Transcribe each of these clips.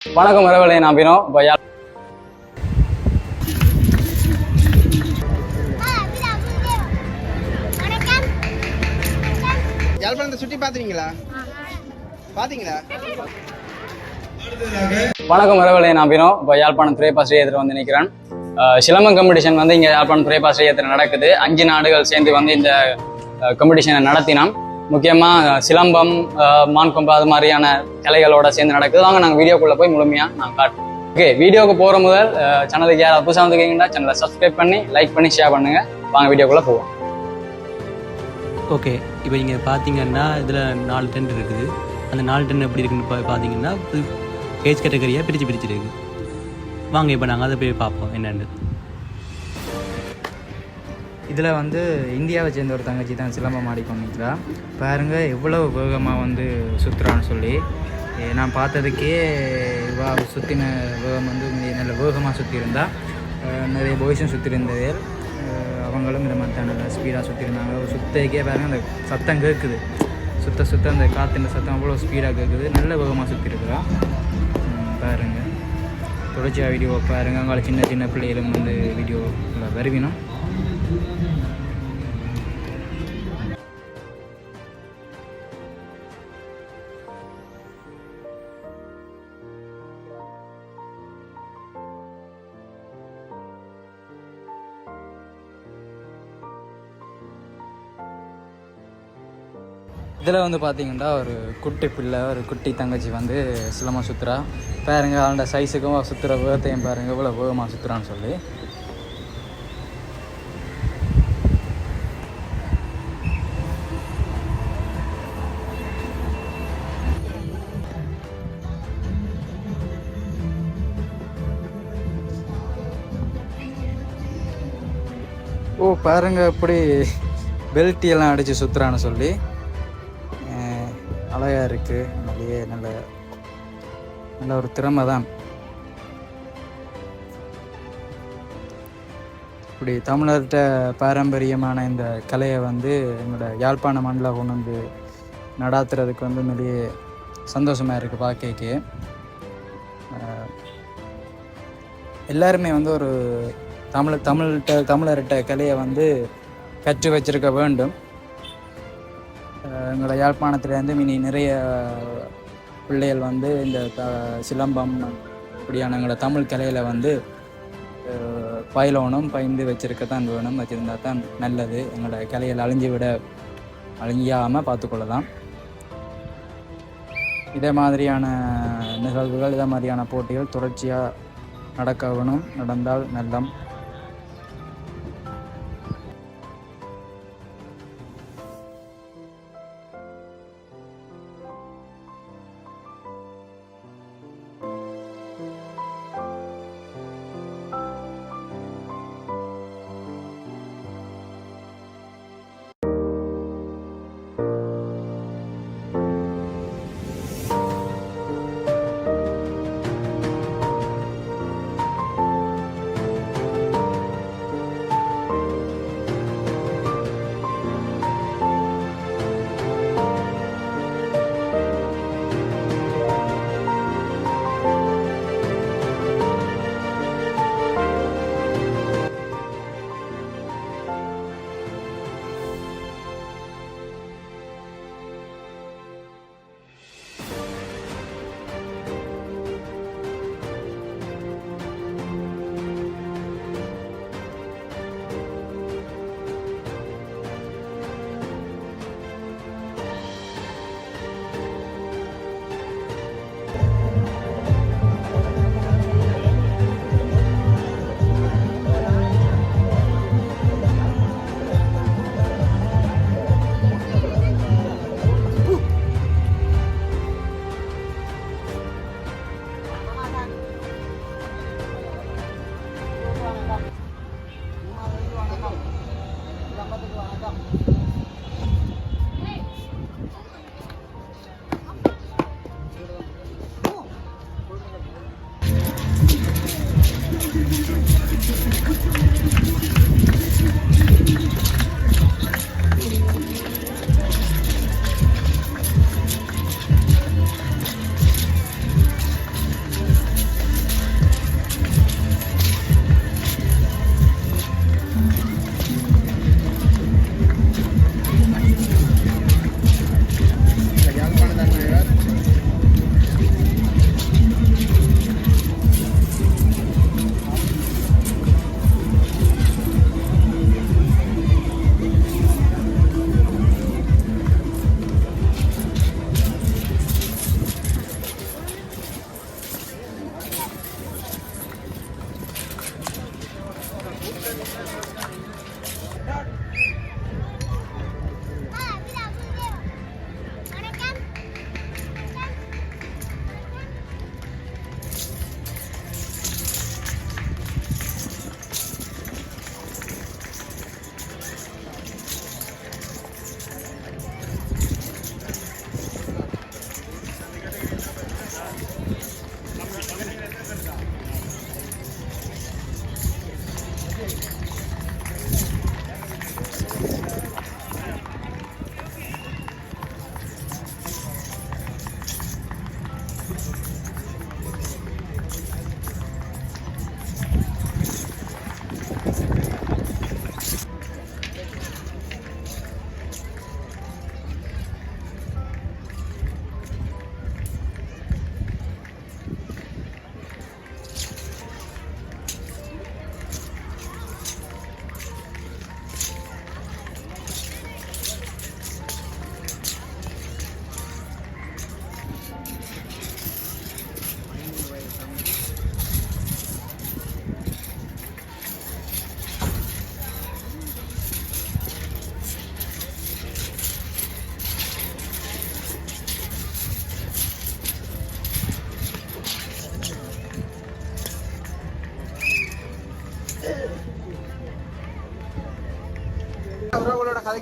வணக்கம் வரவழை நான் பினோ யாழ்ப்பாணத்தை சுற்றி பார்த்தீங்களா? வணக்கம் வரவழை நான் பினோ இப்போ யாழ்ப்பாணம் திரைப்பாசிரியத்தில் வந்து நிற்கிறேன். சிலம்பம் காம்படிஷன் வந்து இங்கே யாழ்ப்பாணம் திரைப்பாசிரியத்தில் நடக்குது. 5 நாடுகள் சேர்ந்து வந்து இந்த காம்படிஷனை நடத்தினோம். முக்கியமாக சிலம்பம், மான்கொம்பு அது மாதிரியான கலைகளோட சேர்ந்து நடக்குது. வாங்க நாங்கள் வீடியோக்குள்ளே போய் முழுமையாக நான் காட்டுறோம். ஓகே, வீடியோவுக்கு போகிற முதல் சேனலுக்கு யாராவது புதுசாக வந்துருக்கீங்கன்னா சேனலை சப்ஸ்கிரைப் பண்ணி லைக் பண்ணி ஷேர் பண்ணுங்கள். வாங்க வீடியோக்குள்ளே போவோம். ஓகே, இப்போ நீங்கள் பார்த்தீங்கன்னா இதில் 4 டென்ட் இருக்குது. அந்த 4 டென்ட் எப்படி இருக்குன்னு பார்த்தீங்கன்னா ஏஜ் கேட்டகரியாக பிரிச்சிருக்கு. வாங்க இப்போ நாங்கள் அதை போய் பார்ப்போம் என்னென்னு. இதில் வந்து இந்தியாவை சேர்ந்த ஒரு தங்கச்சி தான் சிலம்பம் ஆடிக்கொண்டிருக்கிறா. பாருங்கள் எவ்வளோ வேகமாக வந்து சுற்றுறான்னு சொல்லி. நான் பார்த்ததுக்கே சுற்றின வேகம் வந்து நல்ல வேகமாக சுற்றியிருந்தா. நிறைய பாய்ஸும் சுற்றிருந்தது. அவங்களும் இந்த மாதிரி தான் நல்லா ஸ்பீடாக சுற்றிருந்தாங்க. சுத்தக்கே பாருங்கள் அந்த சத்தம் கேட்குது. சுத்த அந்த காற்றுன்ற சத்தம் அவ்வளோ ஸ்பீடாக கேட்குது. நல்ல வேகமாக சுற்றிருக்கிறா. பாருங்கள் தொடர்ச்சியாக வீடியோ பாருங்கள். அவங்கள சின்ன சின்ன பிள்ளைகளும் வந்து வீடியோ வருவினோம். இதில் வந்து பார்த்தீங்கன்னா ஒரு குட்டி பிள்ளை, ஒரு குட்டி தங்கச்சி வந்து சிலம்பம் சுற்றுறா. பாருங்க அவனோட சைஸுக்கும் சுற்றுற வேகத்தையும் பாருங்கள் இவ்வளோ வேகமாக சுற்றுறான்னு சொல்லி. பாருங்க எப்படி பெல்ட்டியெல்லாம் அடித்து சுற்றுறான்னு சொல்லி. அழகாக இருக்குது. நல்ல ஒரு திறமை தான். இப்படி தமிழர்கிட்ட பாரம்பரியமான இந்த கலையை வந்து எங்களோட யாழ்ப்பாண மண்ணில் கொண்டு வந்து நடாத்துறதுக்கு வந்து நிறைய சந்தோஷமாக இருக்குது பார்க்கக்கு. எல்லாருமே வந்து ஒரு தமிழர்கிட்ட கலையை வந்து கற்று வச்சிருக்க வேண்டும். எங்களோட யாழ்ப்பாணத்துலேருந்து மினி நிறைய பிள்ளைகள் வந்து இந்த சிலம்பம் இப்படியான எங்களோட தமிழ் கலையில் வந்து பயிந்து வச்சிருக்கத்தான் வேணும். வச்சுருந்தா தான் நல்லது. எங்களோட கலையில் அழிஞ்சாமல் பார்த்துக்கொள்ளலாம். இதே மாதிரியான நிகழ்வுகள், இதே மாதிரியான போட்டிகள் தொடர்ச்சியாக நடக்க வேணும். நடந்தால் நல்லம்.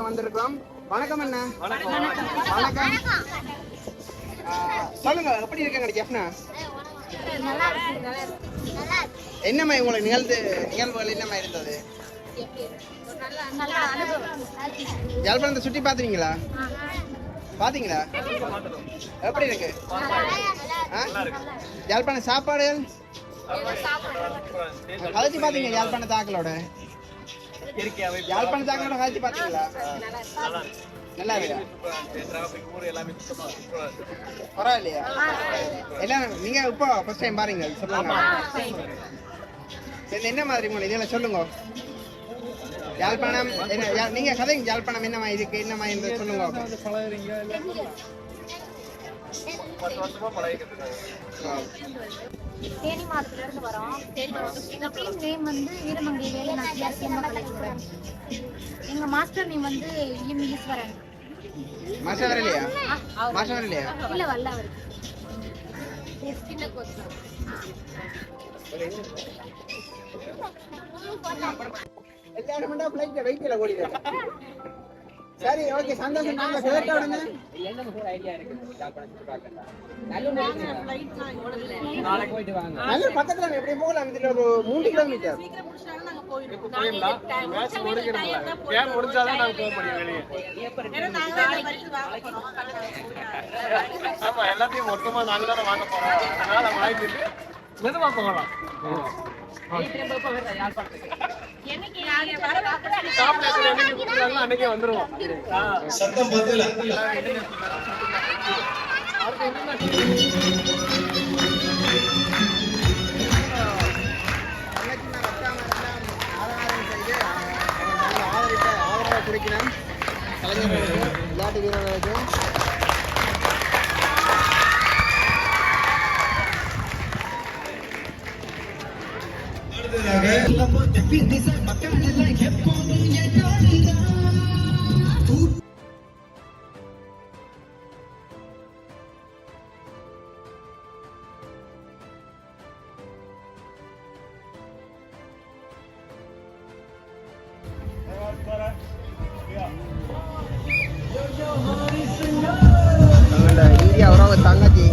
நாங்கள் வந்திருக்கிறோம். வணக்கம் அண்ணா. வணக்கம். சொல்லுங்க, எப்படி இருக்காங்க ஜெஃப்னா? என்னம்மா உங்களுக்கு நிகழ்வுகள் என்னம்மா இருந்தது? யாழ்ப்பாணத்தை சுற்றி பார்த்தீங்களா? பாத்தீங்களா? எப்படி இருக்கு யாழ்ப்பாண சாப்பாடு? கழிச்சு பாத்தீங்க யாழ்ப்பாண தாக்களோட? யாழ்ப்பாண தாக்களோட கழிச்சு பாத்தீங்களா? நல்லா இருக்கா? பரவாயில்லையா? எல்லாம் நீங்க இப்போ ஃபர்ஸ்ட் டைம் பாருங்க, சொல்லுங்க என்ன மாதிரி இதெல்லாம் சொல்லுங்க. யாழ்ப்பாணம் நீங்க கதைங்க, யாழ்ப்பாணம் என்னமா இதுக்கு என்னமா என்று சொல்லுங்க. தேனி மாவட்டத்துல இருந்து வரோம். எங்க டீம் நேம் வந்து வீரமங்கை வேலை நாச்சியார் கலைஞர். எங்க மாஸ்டர் நேம் வந்து ஈஸ்வரன். மாஸ்டர் வரலையா? மாஸ்டர் வரலையா? இல்ல வரல அவரு. எல்லாரும் ஃளைட்ல வெயிட்ல ஓடிடுறாங்க. சரி, ஓகே, சந்தோஷம். நாங்க கேட்ட உடனே நல்ல பக்கத்துல எப்படி போகலாம். இதுல ஒரு 3 கிலோமீட்டர். எல்லாத்தையும் மொத்தமா நாங்க தான் வாங்க போறோம். அதனால வாங்கிட்டு மெதுவா போகலாம். அன்னைக்கே வந்துருவோம். சத்தம் பத்தல. ஆதரவை குறிக்கிறேன் கலைஞர்களுக்கு, விளையாட்டு வீரர்களுக்கு. இந்தியா உறவு தங்கச்சி